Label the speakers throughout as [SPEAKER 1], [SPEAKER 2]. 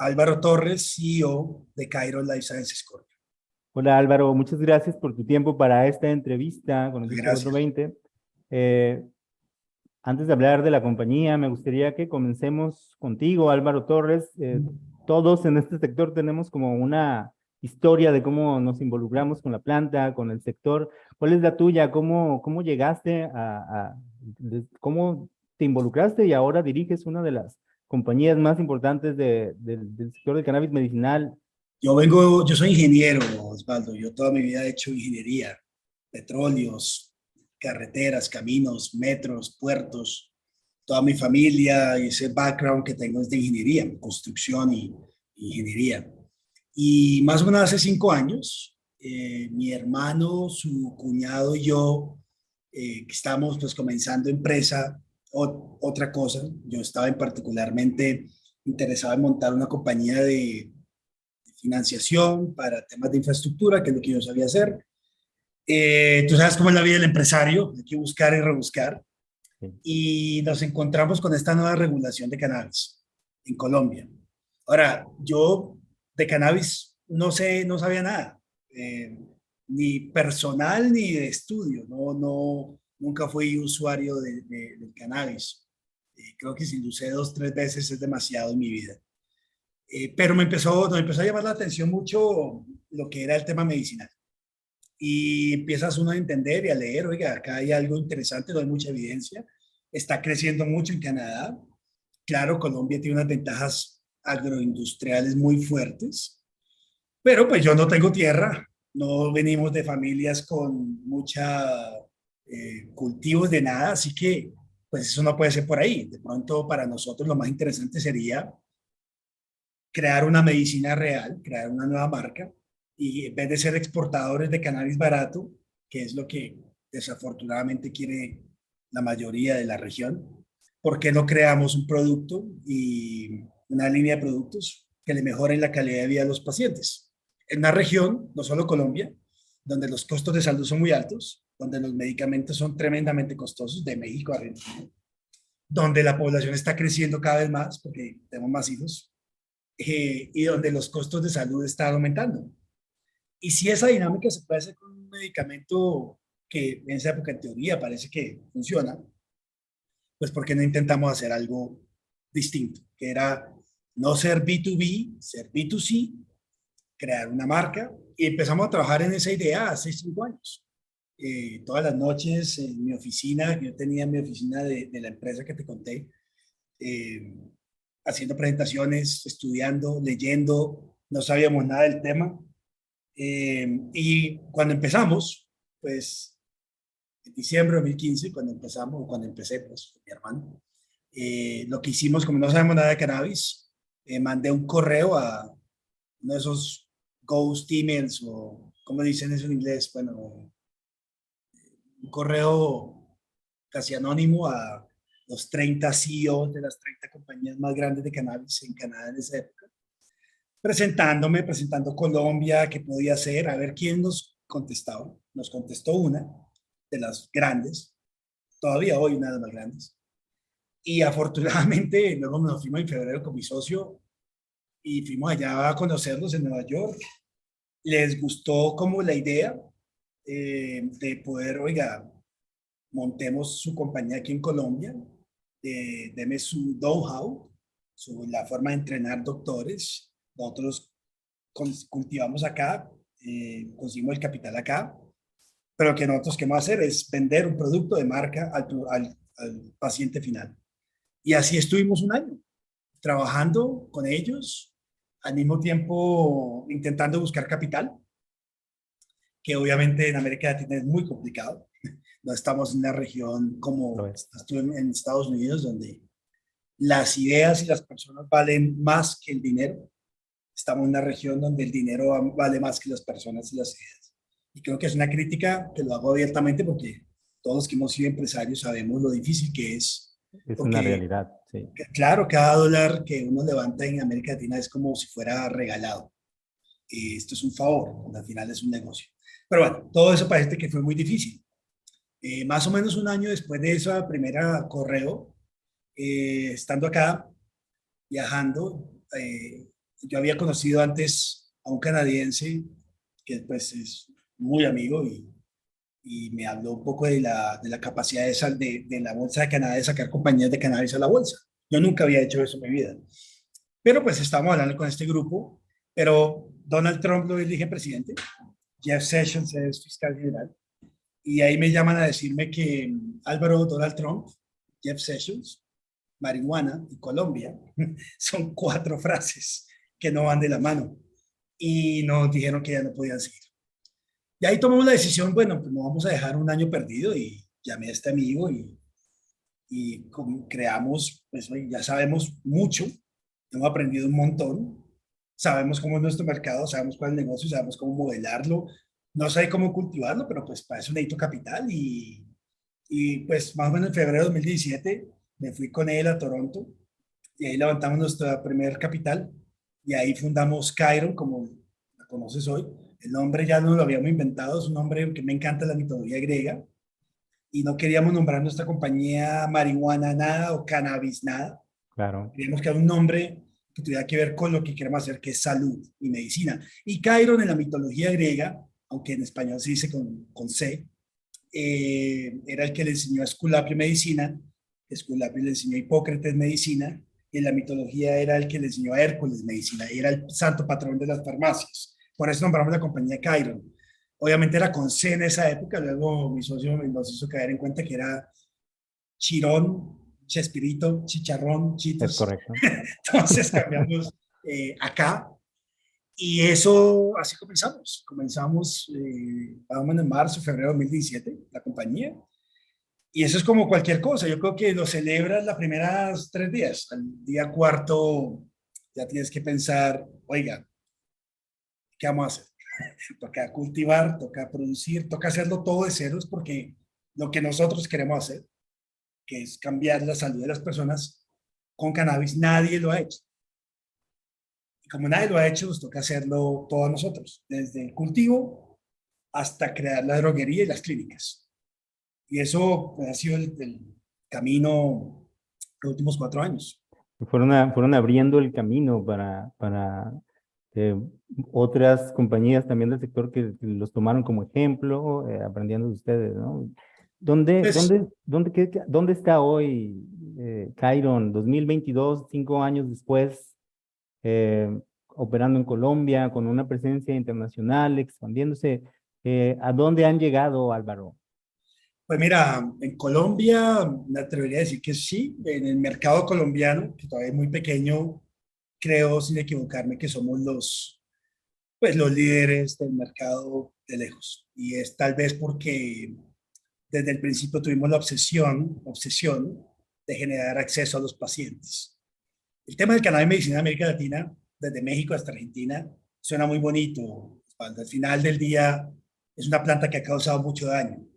[SPEAKER 1] Álvaro Torres, CEO de Kairos Life Sciences Corp.
[SPEAKER 2] Hola Álvaro, muchas gracias por tu tiempo para esta entrevista con Industria
[SPEAKER 1] Gracias.
[SPEAKER 2] 420. Eh, Antes de hablar de la compañía, me gustaría que comencemos contigo, Álvaro Torres. Todos en este sector tenemos como una historia de cómo nos involucramos con la planta, con el sector. ¿Cuál es la tuya? ¿Cómo llegaste cómo te involucraste y ahora diriges una de las compañías más importantes del sector del cannabis medicinal?
[SPEAKER 1] Yo soy ingeniero, Osvaldo. Yo toda mi vida he hecho ingeniería, petróleos, carreteras, caminos, metros, puertos. Toda mi familia y ese background que tengo es de ingeniería, construcción y ingeniería. Y más o menos hace 5 años, mi hermano, su cuñado y yo, que estamos pues comenzando empresa, otra cosa. Yo estaba en particularmente interesado en montar una compañía de financiación para temas de infraestructura, que es lo que yo sabía hacer. Tú sabes cómo es la vida del empresario, hay que buscar y rebuscar.
[SPEAKER 2] Sí.
[SPEAKER 1] Y nos encontramos con esta nueva regulación de cannabis en Colombia. Ahora, yo de cannabis no sé, no sabía nada, ni personal ni de estudio, nunca fui usuario del cannabis. Creo que si lo usé 2, 3 veces es demasiado en mi vida. Pero nos empezó a llamar la atención mucho lo que era el tema medicinal. Y empiezas uno a entender y a leer, oiga, acá hay algo interesante, no hay mucha evidencia, está creciendo mucho en Canadá. Claro, Colombia tiene unas ventajas agroindustriales muy fuertes, pero pues yo no tengo tierra, no venimos de familias con mucha cultivos de nada, así que pues eso no puede ser por ahí. De pronto para nosotros lo más interesante sería crear una medicina real, crear una nueva marca y en vez de ser exportadores de cannabis barato, que es lo que desafortunadamente quiere la mayoría de la región, ¿por qué no creamos un producto y una línea de productos que le mejoren la calidad de vida a los pacientes? En una región, no solo Colombia, donde los costos de salud son muy altos, donde los medicamentos son tremendamente costosos, de México a Argentina, donde la población está creciendo cada vez más porque tenemos más hijos, y donde los costos de salud están aumentando. Y si esa dinámica se puede hacer con un medicamento que en esa época en teoría parece que funciona, pues ¿por qué no intentamos hacer algo distinto? Que era no ser B2B, ser B2C, crear una marca y empezamos a trabajar en esa idea hace 5 años. Todas las noches en mi oficina, que yo tenía en mi oficina de la empresa que te conté, eh, haciendo presentaciones, estudiando, leyendo, no sabíamos nada del tema. Y cuando empezamos, pues en diciembre de 2015, cuando empezamos, o cuando empecé, pues mi hermano, lo que hicimos, como no sabemos nada de cannabis, mandé un correo a uno de esos ghost emails, o ¿cómo dicen eso en inglés? Bueno, un correo casi anónimo a los 30 CEOs de las 30 compañías más grandes de cannabis en Canadá en esa época, presentando Colombia, qué podía hacer, a ver quién nos contestaba. Nos contestó una de las grandes, todavía hoy una de las más grandes. Y afortunadamente luego nos fuimos en febrero con mi socio y fuimos allá a conocerlos en Nueva York. Les gustó como la idea de poder, oiga, montemos su compañía aquí en Colombia, deme su know-how, la forma de entrenar doctores. Nosotros cultivamos acá, conseguimos el capital acá, pero lo que nosotros queremos hacer es vender un producto de marca al paciente final. Y así estuvimos un año trabajando con ellos, al mismo tiempo intentando buscar capital, que obviamente en América Latina es muy complicado. No estamos en una región
[SPEAKER 2] Lo
[SPEAKER 1] como
[SPEAKER 2] es.
[SPEAKER 1] estuve en Estados Unidos, donde las ideas y las personas valen más que el dinero. Estamos en una región donde el dinero vale más que las personas y las ideas. Y creo que es una crítica que lo hago abiertamente porque todos los que hemos sido empresarios sabemos lo difícil que es,
[SPEAKER 2] Es una
[SPEAKER 1] porque
[SPEAKER 2] realidad, sí.
[SPEAKER 1] claro, cada dólar que uno levanta en América Latina es como si fuera regalado. Esto es un favor, al final es un negocio. Pero bueno, todo eso parece que fue muy difícil. Más o menos un año después de esa primera correo, estando acá, viajando, Yo había conocido antes a un canadiense que pues es muy amigo y me habló un poco de la capacidad de la Bolsa de Canadá de sacar compañías de cannabis a la bolsa. Yo nunca había hecho eso en mi vida. Pero pues estábamos hablando con este grupo, pero Donald Trump lo elige presidente, Jeff Sessions es fiscal general, y ahí me llaman a decirme que Álvaro, Donald Trump, Jeff Sessions, marihuana y Colombia son cuatro frases que no van de la mano y nos dijeron que ya no podían seguir. Y ahí tomamos la decisión, bueno, pues no vamos a dejar un año perdido y llamé a este amigo y creamos, pues ya sabemos mucho, hemos aprendido un montón, sabemos cómo es nuestro mercado, sabemos cuál es el negocio, sabemos cómo modelarlo, no sé cómo cultivarlo, pero pues para eso necesito capital y pues más o menos en febrero de 2017 me fui con él a Toronto y ahí levantamos nuestra primer capital y ahí fundamos Chiron, como la conoces hoy. El nombre ya no lo habíamos inventado, es un nombre que me encanta la mitología griega y no queríamos nombrar nuestra compañía marihuana nada o cannabis nada.
[SPEAKER 2] Claro,
[SPEAKER 1] Queríamos que era un nombre que tuviera que ver con lo que queremos hacer, que es salud y medicina. Y Chiron en la mitología griega, aunque en español se dice con C, era el que le enseñó a Esculapio medicina, Esculapio le enseñó a Hipócrates medicina, y en la mitología era el que le enseñó a Hércules medicina, y era el santo patrón de las farmacias. Por eso nombramos la compañía Chiron. Obviamente era con C en esa época, luego mi socio nos hizo caer en cuenta que era Chirón, Chespirito, Chicharrón,
[SPEAKER 2] es
[SPEAKER 1] Chitos.
[SPEAKER 2] correcto.
[SPEAKER 1] Entonces cambiamos acá y eso, así comenzamos. Comenzamos, vamos en marzo, febrero de 2017, la compañía. Y eso es como cualquier cosa. Yo creo que lo celebras las primeras 3 días. Al día cuarto ya tienes que pensar, oiga, ¿qué vamos a hacer? Toca cultivar, toca producir, toca hacerlo todo de ceros porque lo que nosotros queremos hacer, que es cambiar la salud de las personas con cannabis, nadie lo ha hecho. Y como nadie lo ha hecho, nos toca hacerlo todos nosotros, desde el cultivo hasta crear la droguería y las clínicas. Y eso pues, ha sido el camino los últimos 4 años.
[SPEAKER 2] Fueron abriendo el camino para eh, otras compañías también del sector que los tomaron como ejemplo, aprendiendo de ustedes, ¿no?
[SPEAKER 1] Pues,
[SPEAKER 2] ¿Dónde está hoy Chiron 2022, 5 años después, operando en Colombia, con una presencia internacional, expandiéndose? ¿A dónde han llegado, Álvaro?
[SPEAKER 1] pues mira, en Colombia me atrevería a decir que sí, en el mercado colombiano, que todavía es muy pequeño, creo, sin equivocarme, que somos pues, los líderes del mercado de lejos. Y es tal vez porque desde el principio tuvimos la obsesión de generar acceso a los pacientes. El tema del cannabis medicina en América Latina, desde México hasta Argentina, suena muy bonito. Al final del día es una planta que ha causado mucho daño,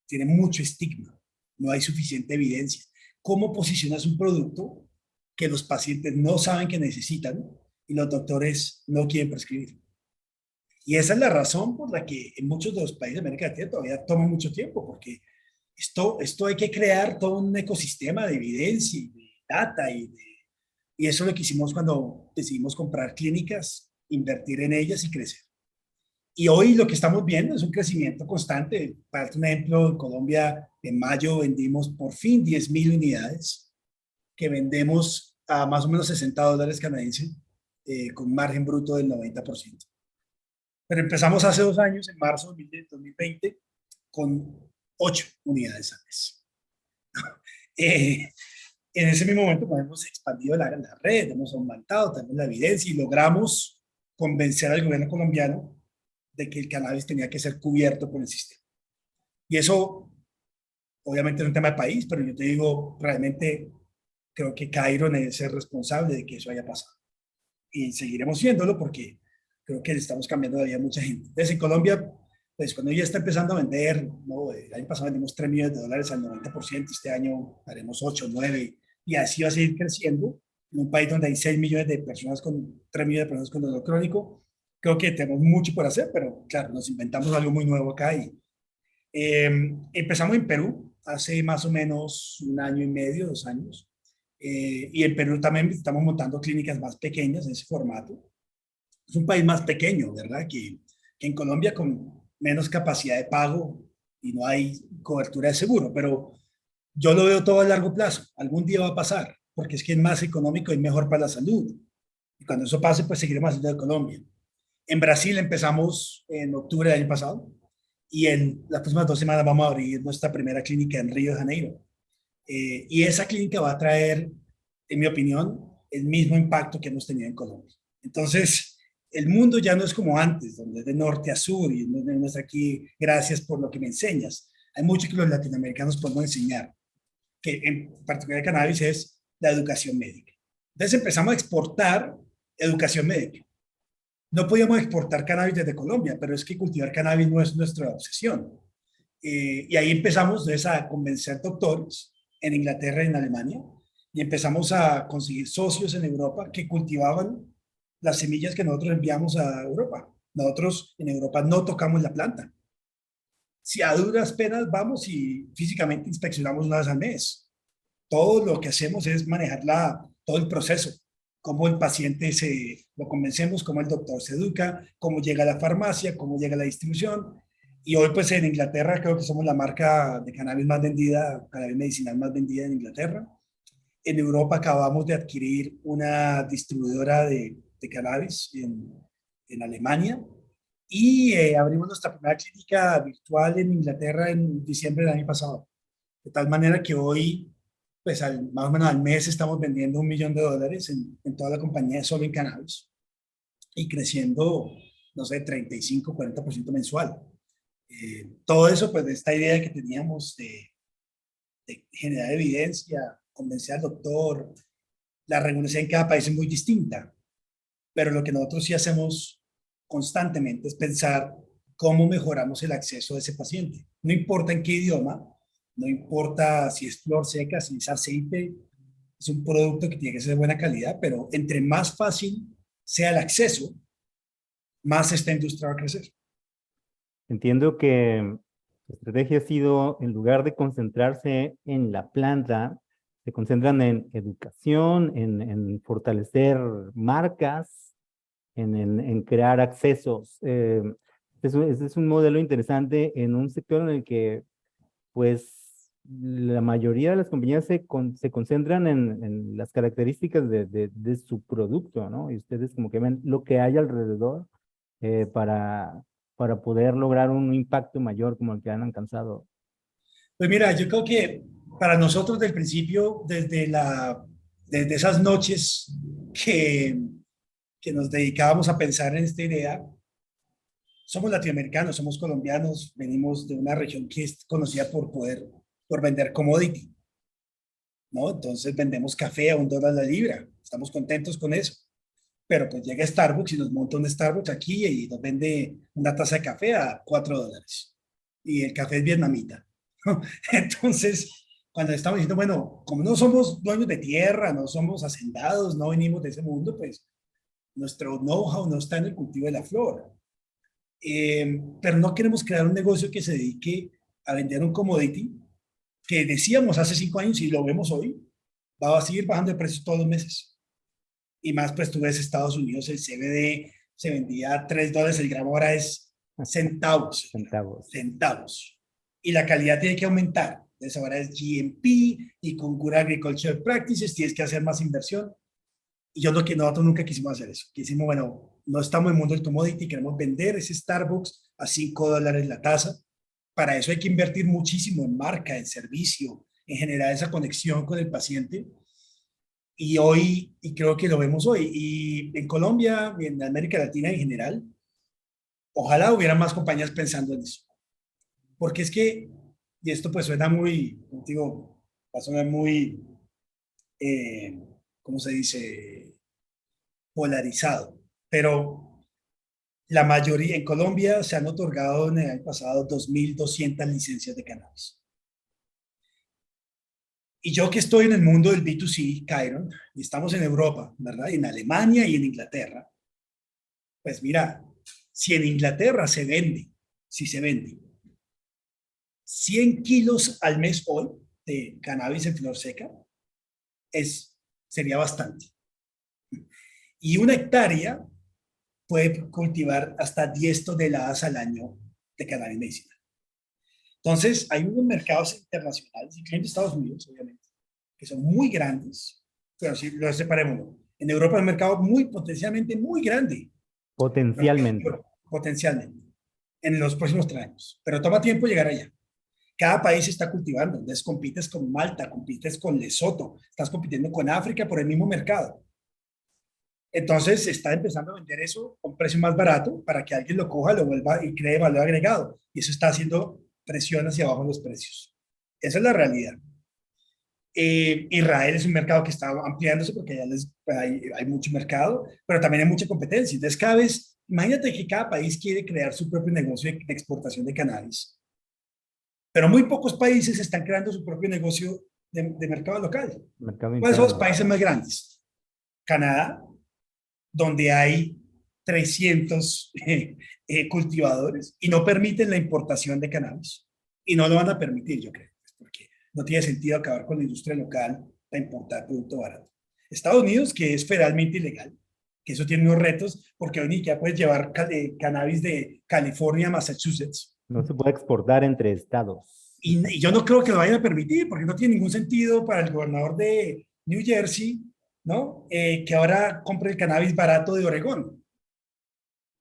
[SPEAKER 1] tiene mucho estigma, no hay suficiente evidencia. ¿Cómo posicionas un producto que los pacientes no saben que necesitan y los doctores no quieren prescribir? Y esa es la razón por la que en muchos de los países de América Latina todavía toma mucho tiempo, porque esto hay que crear todo un ecosistema de evidencia y de data y eso es lo que hicimos cuando decidimos comprar clínicas, invertir en ellas y crecer. Y hoy lo que estamos viendo es un crecimiento constante. Para un ejemplo, en Colombia en mayo vendimos por fin 10.000 unidades que vendemos a más o menos $60 canadienses con margen bruto del 90%. Pero empezamos hace 2 años, en marzo de 2020, con 8 unidades al mes. Eh, en ese mismo momento pues, hemos expandido la red, hemos aumentado también la evidencia y logramos convencer al gobierno colombiano de que el cannabis tenía que ser cubierto por el sistema. Y eso, obviamente, es un tema de país, pero yo te digo, realmente creo que Cairo debe ser responsable de que eso haya pasado. Y seguiremos viéndolo porque creo que le estamos cambiando la vida a mucha gente. Entonces, en Colombia, pues cuando ya está empezando a vender, ¿no? El año pasado vendimos $3 millones al 90%, este año haremos 8, 9, y así va a seguir creciendo. En un país donde hay 6 millones de personas con, 3 millones de personas con dolor crónico, creo que tenemos mucho por hacer, pero claro, nos inventamos algo muy nuevo acá y empezamos en Perú hace más o menos un año y medio, 2 años. Y en Perú también estamos montando clínicas más pequeñas en ese formato. Es un país más pequeño, ¿verdad? Que en Colombia con menos capacidad de pago y no hay cobertura de seguro, pero yo lo veo todo a largo plazo. Algún día va a pasar, porque es que es más económico y mejor para la salud. Y cuando eso pase, pues seguiremos haciendo de Colombia. En Brasil empezamos en octubre del año pasado y en las próximas 2 semanas vamos a abrir nuestra primera clínica en Río de Janeiro. Y esa clínica va a traer, en mi opinión, el mismo impacto que hemos tenido en Colombia. Entonces, el mundo ya no es como antes, donde es de norte a sur y no es aquí, gracias por lo que me enseñas. Hay mucho que los latinoamericanos podemos enseñar, que en particular el cannabis es la educación médica. Entonces empezamos a exportar educación médica. No podíamos exportar cannabis desde Colombia, pero es que cultivar cannabis no es nuestra obsesión. Y ahí empezamos entonces, a convencer doctores en Inglaterra y en Alemania, y empezamos a conseguir socios en Europa que cultivaban las semillas que nosotros enviamos a Europa. Nosotros en Europa no tocamos la planta. Si a duras penas vamos y físicamente inspeccionamos una vez al mes, todo lo que hacemos es manejar todo el proceso, cómo el paciente lo convencemos, cómo el doctor se educa, cómo llega a la farmacia, cómo llega a la distribución. Y hoy pues en Inglaterra creo que somos la marca de cannabis más vendida, cannabis medicinal más vendida en Inglaterra. En Europa acabamos de adquirir una distribuidora de cannabis en Alemania y abrimos nuestra primera clínica virtual en Inglaterra en diciembre del año pasado. De tal manera que hoy, pues más o menos al mes estamos vendiendo $1 millón en toda la compañía solo en cannabis y creciendo, no sé, 35-40% mensual. Todo eso, pues de esta idea que teníamos de generar evidencia, convencer al doctor. La regulación en cada país es muy distinta, pero lo que nosotros sí hacemos constantemente es pensar cómo mejoramos el acceso de ese paciente. No importa en qué idioma, no importa si es flor seca, si es aceite, es un producto que tiene que ser de buena calidad, pero entre más fácil sea el acceso, más esta industria va a crecer.
[SPEAKER 2] Entiendo que su estrategia ha sido, en lugar de concentrarse en la planta, se concentran en educación, en fortalecer marcas, en crear accesos. Ese es un modelo interesante en un sector en el que, pues, la mayoría de las compañías se concentran en las características de su producto, ¿no? Y ustedes como que ven lo que hay alrededor eh, para, para poder lograr un impacto mayor como el que han alcanzado.
[SPEAKER 1] Pues mira, yo creo que para nosotros del principio, desde esas noches que, que nos dedicábamos a pensar en esta idea, somos latinoamericanos, somos colombianos, venimos de una región que es conocida por vender commodity, ¿no? Entonces vendemos café a $1 la libra, estamos contentos con eso. Pero pues llega Starbucks y nos monta un Starbucks aquí y nos vende una taza de café a $4. Y el café es vietnamita. Entonces, cuando estamos diciendo, bueno, como no somos dueños de tierra, no somos hacendados, no venimos de ese mundo, pues nuestro know-how no está en el cultivo de la flor. Pero no queremos crear un negocio que se dedique a vender un commodity que decíamos hace 5 años y lo vemos hoy, va a seguir bajando de precio todos los meses. Y más, pues tú ves Estados Unidos, el CBD se vendía a $3 el gramo, ahora es centavos,
[SPEAKER 2] Centavos.
[SPEAKER 1] centavos. Y la calidad tiene que aumentar. Entonces ahora es GMP y con Good Agriculture Practices tienes que hacer más inversión. Y yo lo que nosotros nunca quisimos hacer eso. Quisimos, bueno, no estamos en el mundo del commodity, queremos vender ese Starbucks a $5 la taza. Para eso hay que invertir muchísimo en marca, en servicio, en generar esa conexión con el paciente. Y hoy, y creo que lo vemos hoy, y en Colombia, y en América Latina en general, ojalá hubiera más compañías pensando en eso. Porque es que, y esto pues suena muy, digo, va a sonar muy, eh, ¿cómo se dice? Polarizado. Pero la mayoría, en Colombia se han otorgado en el año pasado 2.200 licencias de cannabis. Y yo que estoy en el mundo del B2C, Kyron, y estamos en Europa, ¿verdad? En Alemania y en Inglaterra, pues mira, si en Inglaterra se vende, si se vende 100 kilos al mes hoy de cannabis en flor seca, sería bastante. Y una hectárea puede cultivar hasta 10 toneladas al año de cannabis medicinal. Entonces, hay unos mercados internacionales, incluyendo Estados Unidos, obviamente, que son muy grandes, pero si los separemos, en Europa es un mercado muy potencialmente muy grande,
[SPEAKER 2] Potencialmente.
[SPEAKER 1] potencialmente, en los próximos 3 años, pero toma tiempo llegar allá. Cada país está cultivando, entonces compites con Malta, compites con Lesoto, estás compitiendo con África por el mismo mercado. Entonces se está empezando a vender eso a un precio más barato para que alguien lo coja, lo vuelva y cree valor agregado. Y eso está haciendo presión hacia abajo en los precios. Esa es la realidad. Israel es un mercado que está ampliándose porque allá hay mucho mercado, pero también hay mucha competencia. Entonces cada vez, imagínate que cada país quiere crear su propio negocio de exportación de cannabis, pero muy pocos países están creando su propio negocio de mercado local.
[SPEAKER 2] Mercado
[SPEAKER 1] ¿Cuáles son los
[SPEAKER 2] interno.
[SPEAKER 1] países más grandes? Canadá, donde hay 300 cultivadores y no permiten la importación de cannabis. Y no lo van a permitir, yo creo, porque no tiene sentido acabar con la industria local para importar producto barato. Estados Unidos, que es federalmente ilegal, que eso tiene unos retos, porque hoy ni siquiera puedes llevar cannabis de California a Massachusetts.
[SPEAKER 2] No se puede exportar entre estados.
[SPEAKER 1] Y yo no creo que lo vayan a permitir, porque no tiene ningún sentido para el gobernador de New Jersey, ¿no? Que ahora compre el cannabis barato de Oregón.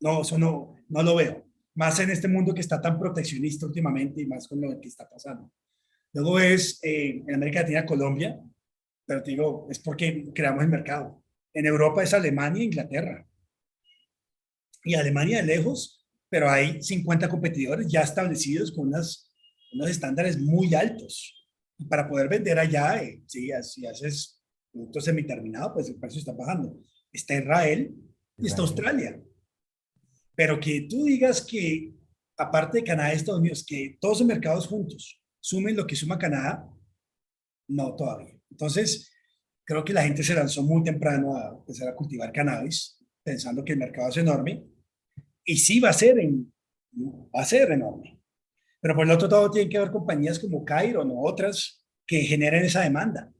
[SPEAKER 1] No, eso no lo veo. Más en este mundo que está tan proteccionista últimamente y más con lo que está pasando. Luego es en América Latina, Colombia, pero te digo, es porque creamos el mercado. En Europa es Alemania e Inglaterra. Y Alemania de lejos, pero hay 50 competidores ya establecidos con unos estándares muy altos. Y para poder vender allá, si haces productos semiterminados, pues el precio está bajando. Está Israel y está
[SPEAKER 2] Israel.
[SPEAKER 1] Australia. Pero que tú digas que, aparte de Canadá y Estados Unidos, que todos los mercados juntos sumen lo que suma Canadá, no todavía. Entonces, creo que la gente se lanzó muy temprano a empezar a cultivar cannabis, pensando que el mercado es enorme, y sí va a ser enorme. Pero por el otro lado, tiene que haber compañías como Kyron o otras que generen esa demanda.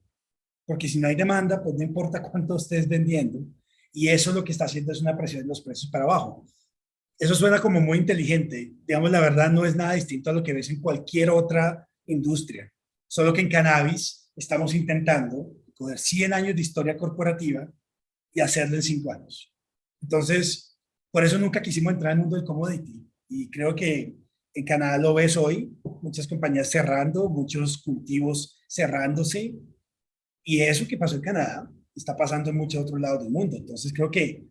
[SPEAKER 1] Porque si no hay demanda, pues no importa cuánto estés vendiendo. Y eso lo que está haciendo es una presión de los precios para abajo. Eso suena como muy inteligente. Digamos, la verdad no es nada distinto a lo que ves en cualquier otra industria. Solo que en cannabis estamos intentando coger 100 años de historia corporativa y hacerlo en 5 años. Entonces, por eso nunca quisimos entrar en el mundo del commodity. Y creo que en Canadá lo ves hoy, muchas compañías cerrando, muchos cultivos cerrándose. Y eso que pasó en Canadá está pasando en muchos otros lados del mundo. Entonces, creo que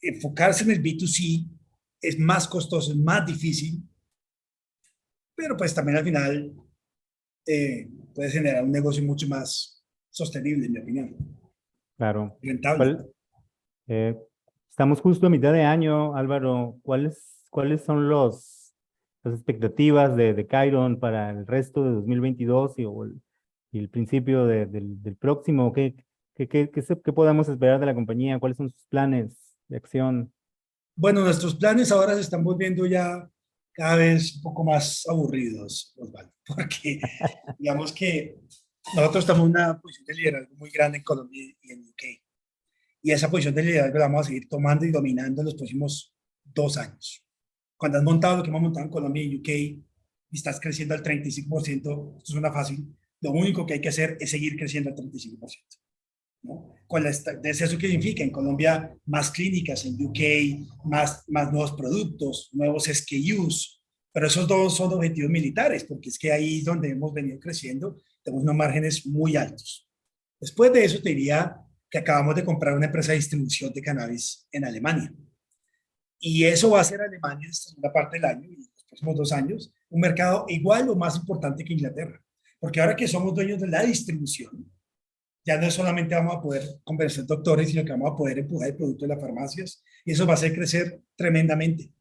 [SPEAKER 1] enfocarse en el B2C es más costoso, es más difícil, pero pues también al final puedes generar un negocio mucho más sostenible, en mi opinión,
[SPEAKER 2] Claro.
[SPEAKER 1] rentable.
[SPEAKER 2] ¿Cuál, eh, estamos justo a mitad de año, Álvaro. ¿Cuáles son las expectativas de Chiron para el resto de 2022 y el principio del próximo? ¿Qué podemos esperar de la compañía? ¿Cuáles son sus planes de acción?
[SPEAKER 1] Bueno, nuestros planes ahora se están volviendo ya cada vez un poco más aburridos, Osvaldo, porque digamos que nosotros estamos en una posición de liderazgo muy grande en Colombia y en UK. Y esa posición de liderazgo la vamos a seguir tomando y dominando en los próximos 2 años. Cuando has montado lo que hemos montado en Colombia y UK y estás creciendo al 35%, esto suena fácil, lo único que hay que hacer es seguir creciendo al 35%. ¿No? ¿Eso qué significa? En Colombia, más clínicas, en UK, más nuevos productos, nuevos SKUs, pero esos dos son objetivos militares, porque es que ahí es donde hemos venido creciendo, tenemos unos márgenes muy altos. Después de eso, te diría que acabamos de comprar una empresa de distribución de cannabis en Alemania. Y eso va a ser Alemania en esta segunda parte del año y los próximos 2 años, un mercado igual o más importante que Inglaterra. Porque ahora que somos dueños de la distribución, ya no solamente vamos a poder convencer doctores, sino que vamos a poder empujar el producto de las farmacias y eso va a hacer crecer tremendamente.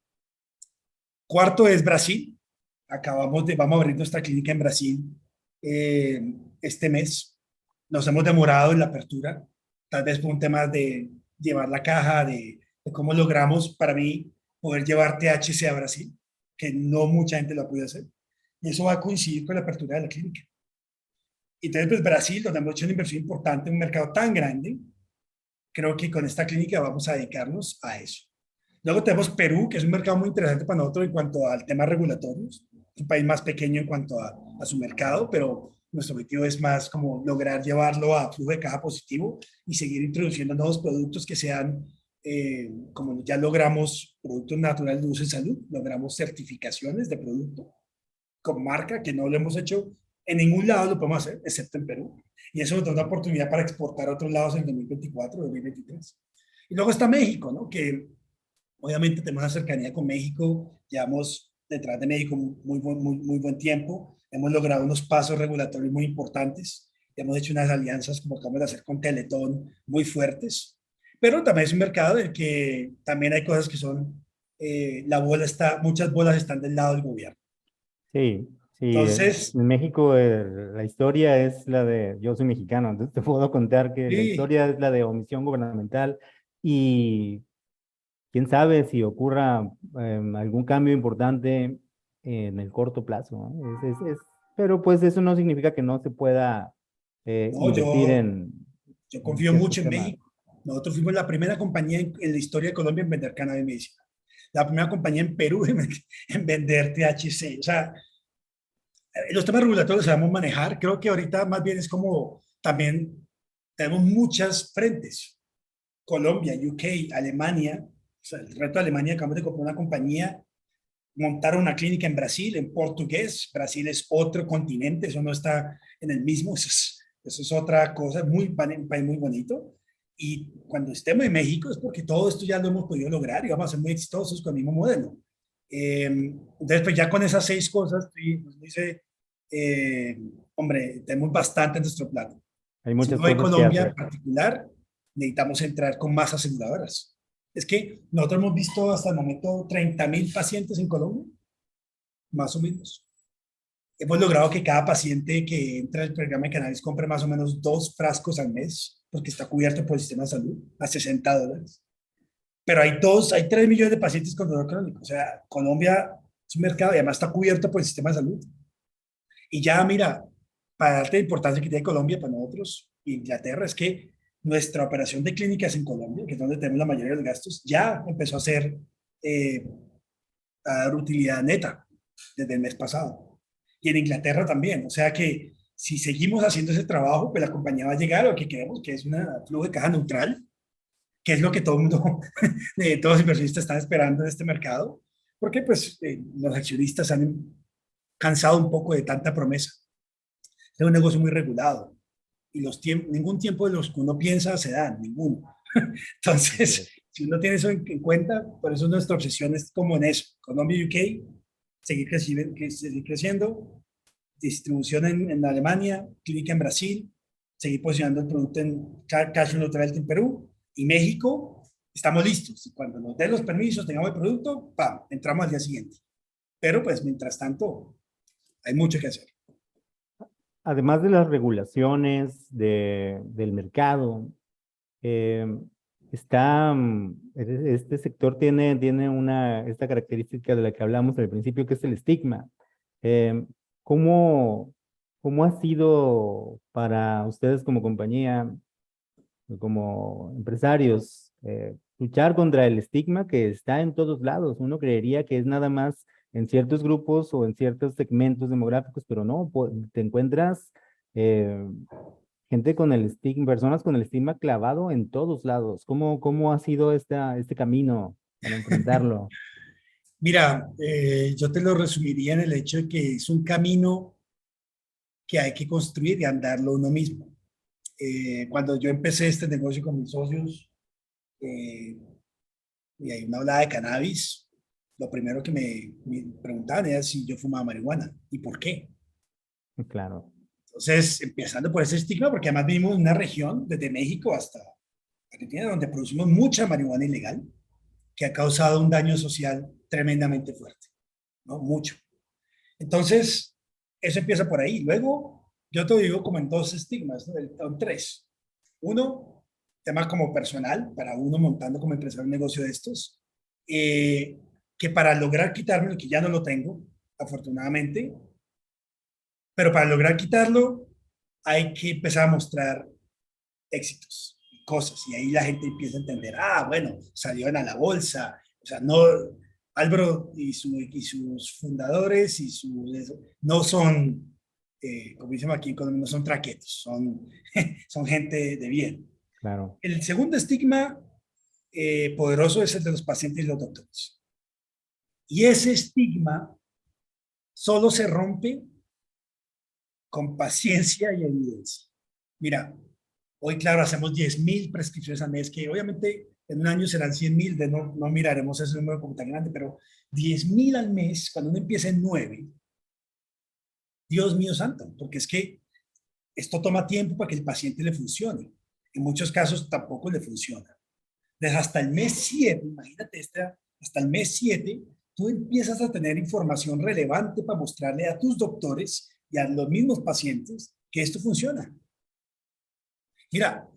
[SPEAKER 1] Cuarto es Brasil. Vamos a abrir nuestra clínica en Brasil este mes. Nos hemos demorado en la apertura, tal vez por un tema de llevar la caja, de cómo logramos, para mí, poder llevar THC a Brasil, que no mucha gente lo puede hacer. Y eso va a coincidir con la apertura de la clínica. Y entonces, pues Brasil, donde hemos hecho una inversión importante en un mercado tan grande, creo que con esta clínica vamos a dedicarnos a eso. Luego tenemos Perú, que es un mercado muy interesante para nosotros en cuanto al tema regulatorios. Es un país más pequeño en cuanto a su mercado, pero nuestro objetivo es más como lograr llevarlo a flujo de caja positivo y seguir introduciendo nuevos productos que sean, como ya logramos productos naturales de uso en salud, logramos certificaciones de producto con marca, que no lo hemos hecho en ningún lado, lo podemos hacer, excepto en Perú. Y eso nos da una oportunidad para exportar a otros lados en 2024, 2023. Y luego está México, ¿no? Que obviamente tenemos una cercanía con México, llevamos detrás de México muy buen tiempo, hemos logrado unos pasos regulatorios muy importantes, hemos hecho unas alianzas como acabamos de hacer con Teletón muy fuertes, pero también es un mercado en el que también hay cosas que son, la bola está, muchas bolas están del lado del gobierno.
[SPEAKER 2] Sí, sí,
[SPEAKER 1] Entonces,
[SPEAKER 2] en México la historia es la de, yo soy mexicano, entonces te puedo contar que la
[SPEAKER 1] sí,
[SPEAKER 2] historia es la de omisión gubernamental y quién sabe si ocurra algún cambio importante en el corto plazo, ¿no? Pero pues eso no significa que no se pueda
[SPEAKER 1] no,
[SPEAKER 2] invertir
[SPEAKER 1] yo
[SPEAKER 2] en
[SPEAKER 1] confío
[SPEAKER 2] ciertos
[SPEAKER 1] mucho en
[SPEAKER 2] temas.
[SPEAKER 1] México. Nosotros fuimos la primera compañía en la historia de Colombia en vender cannabis medicinal, la primera compañía en Perú en vender THC. O sea, los temas regulatorios los sabemos manejar. Creo que ahorita más bien es como también tenemos muchas frentes. Colombia, UK, Alemania. O sea, el reto de Alemania, acabamos de comprar una compañía, montar una clínica en Brasil, en portugués. Brasil es otro continente, eso no está en el mismo. Eso es otra cosa, un país muy bonito. Y cuando estemos en México es porque todo esto ya lo hemos podido lograr y vamos a ser muy exitosos con el mismo modelo. Entonces, pues ya con esas 6 cosas, pues, dice, eh, hombre, tenemos bastante en nuestro plato.
[SPEAKER 2] Hay
[SPEAKER 1] Si
[SPEAKER 2] muchas
[SPEAKER 1] uno ve
[SPEAKER 2] cosas que
[SPEAKER 1] Colombia en
[SPEAKER 2] hacer.
[SPEAKER 1] particular, necesitamos entrar con más aseguradoras. Es que nosotros hemos visto hasta el momento 30.000 pacientes en Colombia, más o menos. Hemos logrado que cada paciente que entra al programa de cannabis compre más o menos 2 frascos al mes, porque está cubierto por el sistema de salud, a $60. Pero hay 3 millones de pacientes con dolor crónico. O sea, Colombia es un mercado y además está cubierto por el sistema de salud. Y ya, mira, para darte la importancia que tiene Colombia para nosotros, Inglaterra, es que nuestra operación de clínicas en Colombia, que es donde tenemos la mayoría de los gastos, ya empezó a ser, eh, a dar utilidad neta desde el mes pasado. Y en Inglaterra también. O sea que si seguimos haciendo ese trabajo, pues la compañía va a llegar a lo que queremos, que es una flujo de caja neutral, que es lo que todo el mundo, todos los inversionistas están esperando en este mercado, porque pues los accionistas han cansado un poco de tanta promesa. Es un negocio muy regulado y ningún tiempo de los que uno piensa se dan, ninguno.
[SPEAKER 2] Así
[SPEAKER 1] Entonces,
[SPEAKER 2] es.
[SPEAKER 1] si uno tiene eso en cuenta, por eso nuestra obsesión es como en eso, Colombia y UK, seguir creciendo, distribución en Alemania, clínica en Brasil, seguir posicionando el producto en cash flow neutral en Perú y México. Estamos listos. Cuando nos den los permisos, tengamos el producto, ¡pam!, entramos al día siguiente. Pero pues mientras tanto, hay mucho que hacer.
[SPEAKER 2] Además de las regulaciones del mercado, eh, este sector tiene esta característica de la que hablamos al principio, que es el estigma. Eh, ¿cómo, cómo ha sido para ustedes como compañía, como empresarios, luchar contra el estigma que está en todos lados? Uno creería que es nada más en ciertos grupos o en ciertos segmentos demográficos, pero no, te encuentras eh, gente con el estigma, personas con el estigma clavado en todos lados. ¿Cómo ha sido este camino para enfrentarlo?
[SPEAKER 1] Mira, yo te lo resumiría en el hecho de que es un camino que hay que construir y andarlo uno mismo. Cuando yo empecé este negocio con mis socios, eh, y ahí me hablaba de cannabis, lo primero que me preguntaban era si yo fumaba marihuana y por qué.
[SPEAKER 2] Claro,
[SPEAKER 1] Entonces, empezando por ese estigma, porque además vivimos en una región, desde México hasta Argentina, donde producimos mucha marihuana ilegal, que ha causado un daño social tremendamente fuerte, ¿no? Mucho. Entonces, eso empieza por ahí. Luego, yo te digo como en 2 estigmas, ¿no? En 3. Uno, tema como personal, para uno montando como empresario un negocio de estos, eh, que para lograr quitarme, que ya no lo tengo, afortunadamente, pero para lograr quitarlo hay que empezar a mostrar éxitos y cosas, y ahí la gente empieza a entender, ah, bueno, salieron a la bolsa, O sea, no, Álvaro y sus fundadores no son, como dicen aquí en Colombia, no son traquetos, son, son gente de bien.
[SPEAKER 2] Claro,
[SPEAKER 1] El segundo estigma poderoso es el de los pacientes y los doctores. Y ese estigma solo se rompe con paciencia y evidencia. Mira, hoy, claro, hacemos 10.000 prescripciones al mes, que obviamente en un año serán 100.000, no miraremos ese número como tan grande, pero 10.000 al mes, cuando uno empieza en 9, Dios mío santo, porque es que esto toma tiempo para que el paciente le funcione. En muchos casos tampoco le funciona. Desde hasta el mes 7, imagínate, hasta el mes 7, tú empiezas a tener información relevante para mostrarle a tus doctores y a los mismos pacientes que esto funciona. Mira,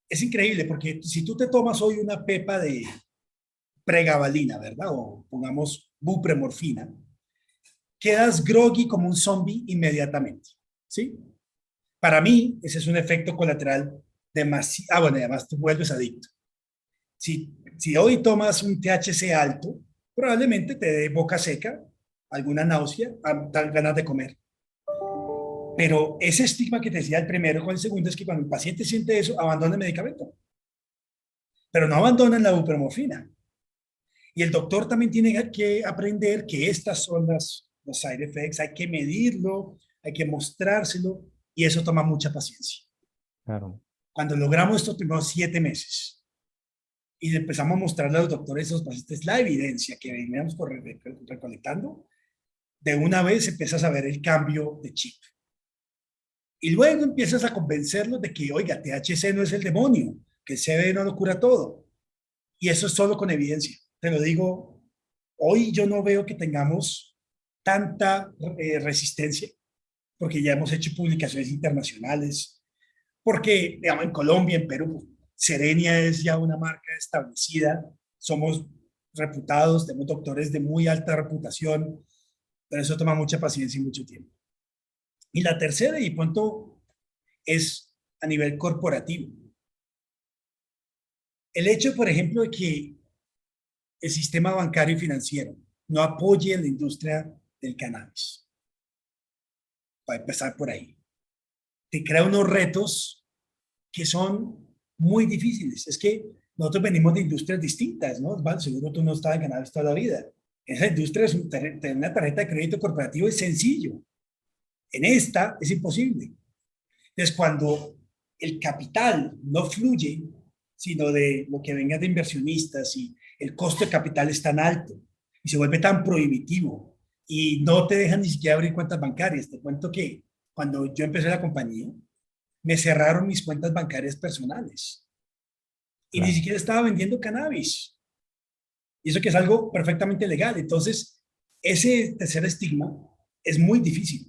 [SPEAKER 1] es increíble porque si tú te tomas hoy una pepa de pregabalina, ¿verdad? O pongamos bupremorfina, quedas groggy como un zombie inmediatamente, ¿sí? Para mí, ese es un efecto colateral demasiado. Ah, bueno, además tú vuelves adicto. Si hoy tomas un THC alto, probablemente te dé boca seca, alguna náusea, dan ganas de comer. Pero ese estigma que te decía el primero con el segundo es que cuando el paciente siente eso, abandona el medicamento. Pero no abandonan la bupremorfina. Y el doctor también tiene que aprender que estas son los side effects, hay que medirlo, hay que mostrárselo, y eso toma mucha paciencia.
[SPEAKER 2] claro.
[SPEAKER 1] Cuando logramos estos primeros 7 meses y empezamos a mostrarle a los doctores a los pacientes la evidencia que veníamos recolectando, de una vez empiezas a ver el cambio de chip. Y luego empiezas a convencerlos de que, oiga, THC no es el demonio, que el CBD no lo cura todo. Y eso es solo con evidencia. Te lo digo, hoy yo no veo que tengamos tanta resistencia, porque ya hemos hecho publicaciones internacionales, porque, digamos, en Colombia, en Perú, Serenia es ya una marca establecida, somos reputados, tenemos doctores de muy alta reputación, pero eso toma mucha paciencia y mucho tiempo. Y la tercera, y punto, es a nivel corporativo. El hecho, por ejemplo, de que el sistema bancario y financiero no apoye la industria del cannabis, para empezar por ahí, te crea unos retos que son muy difíciles. Es que nosotros venimos de industrias distintas, ¿no? Vale, seguro tú no estabas en cannabis toda la vida. Esa industria es tener una tarjeta de crédito corporativo es sencillo. En esta es imposible. Entonces, cuando el capital no fluye, sino de lo que venga de inversionistas y el costo de capital es tan alto y se vuelve tan prohibitivo y no te dejan ni siquiera abrir cuentas bancarias. Te cuento que cuando yo empecé la compañía, me cerraron mis cuentas bancarias personales y ni
[SPEAKER 2] Claro.
[SPEAKER 1] siquiera estaba vendiendo cannabis. Y eso que es algo perfectamente legal. Entonces, ese tercer estigma es muy difícil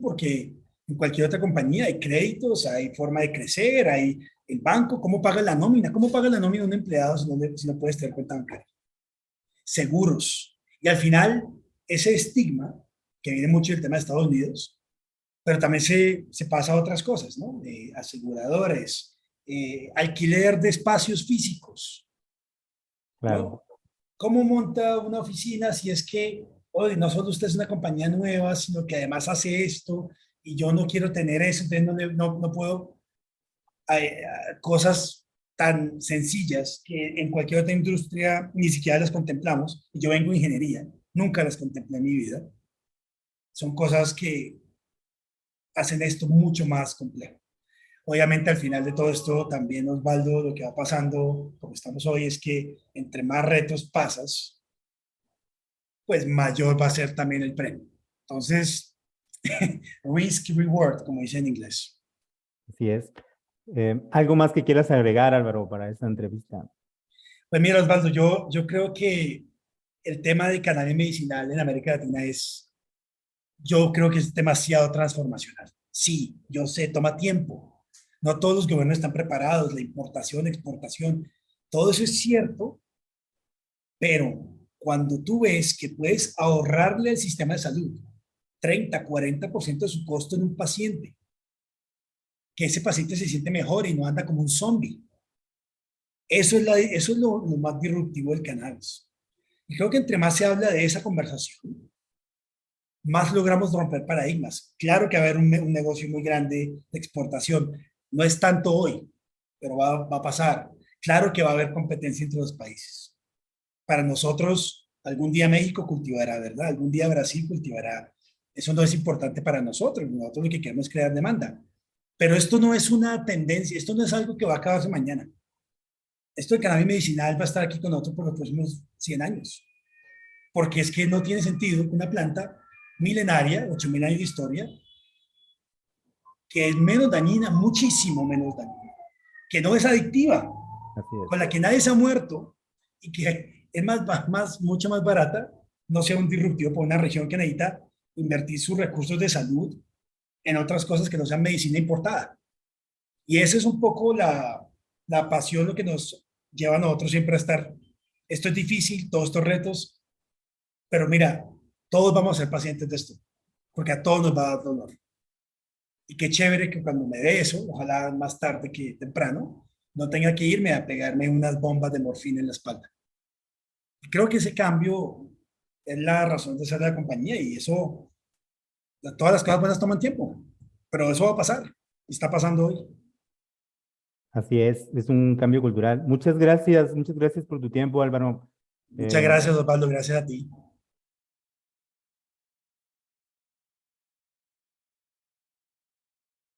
[SPEAKER 1] porque en cualquier otra compañía hay créditos, hay forma de crecer, hay el banco, ¿cómo paga la nómina? ¿Cómo paga la nómina un empleado si no puedes tener cuenta bancaria? Seguros. Y al final, ese estigma, que viene mucho del tema de Estados Unidos, pero también se pasa a otras cosas, ¿no? Aseguradores, alquiler de espacios físicos,
[SPEAKER 2] Claro.
[SPEAKER 1] ¿no? ¿Cómo monta una oficina si es que, oye, no solo usted es una compañía nueva, sino que además hace esto y yo no quiero tener eso, entonces no puedo, cosas tan sencillas que en cualquier otra industria ni siquiera las contemplamos, y yo vengo de ingeniería, nunca las contemplé en mi vida, son cosas que hacen esto mucho más complejo. Obviamente al final de todo esto también, Osvaldo, lo que va pasando, como estamos hoy, es que entre más retos pasas, pues mayor va a ser también el premio. Entonces, risk reward, como dice en inglés.
[SPEAKER 2] Así es. ¿Algo más que quieras agregar, Álvaro, para esta entrevista?
[SPEAKER 1] Pues mira, Osvaldo, yo creo que el tema de cannabis medicinal en América Latina yo creo que es demasiado transformacional. Sí, yo sé, toma tiempo. No todos los gobiernos están preparados, la importación, exportación, todo eso es cierto, pero cuando tú ves que puedes ahorrarle al sistema de salud 30-40% de su costo en un paciente, que ese paciente se siente mejor y no anda como un zombie. Eso es lo más disruptivo del cannabis. Y creo que entre más se habla de esa conversación, más logramos romper paradigmas. Claro que va a haber un negocio muy grande de exportación. No es tanto hoy, pero va a pasar. Claro que va a haber competencia entre los países. Para nosotros, algún día México cultivará, ¿verdad? Algún día Brasil cultivará. Eso no es importante para nosotros. Nosotros lo que queremos es crear demanda. Pero esto no es una tendencia, esto no es algo que va a acabarse mañana. Esto del cannabis medicinal va a estar aquí con nosotros por los próximos 100 años. Porque es que no tiene sentido que una planta milenaria, 8.000 años de historia, que es menos dañina, muchísimo menos dañina, que no es adictiva,
[SPEAKER 2] Así es.
[SPEAKER 1] con la que nadie se ha muerto y que es mucho más barata, no sea un disruptivo por una región que necesita invertir sus recursos de salud en otras cosas que no sean medicina importada. Y esa es un poco la pasión, lo que nos lleva a nosotros siempre a estar. Esto es difícil, todos estos retos, pero mira, todos vamos a ser pacientes de esto, porque a todos nos va a dar dolor. Y qué chévere que cuando me dé eso, ojalá más tarde que temprano, no tenga que irme a pegarme unas bombas de morfina en la espalda. Y creo que ese cambio es la razón de ser de la compañía y eso, todas las cosas buenas toman tiempo, pero eso va a pasar. Está pasando hoy.
[SPEAKER 2] Así es un cambio cultural. Muchas gracias por tu tiempo, Álvaro.
[SPEAKER 1] Muchas
[SPEAKER 2] Eh,
[SPEAKER 1] gracias, Osvaldo. Gracias a ti.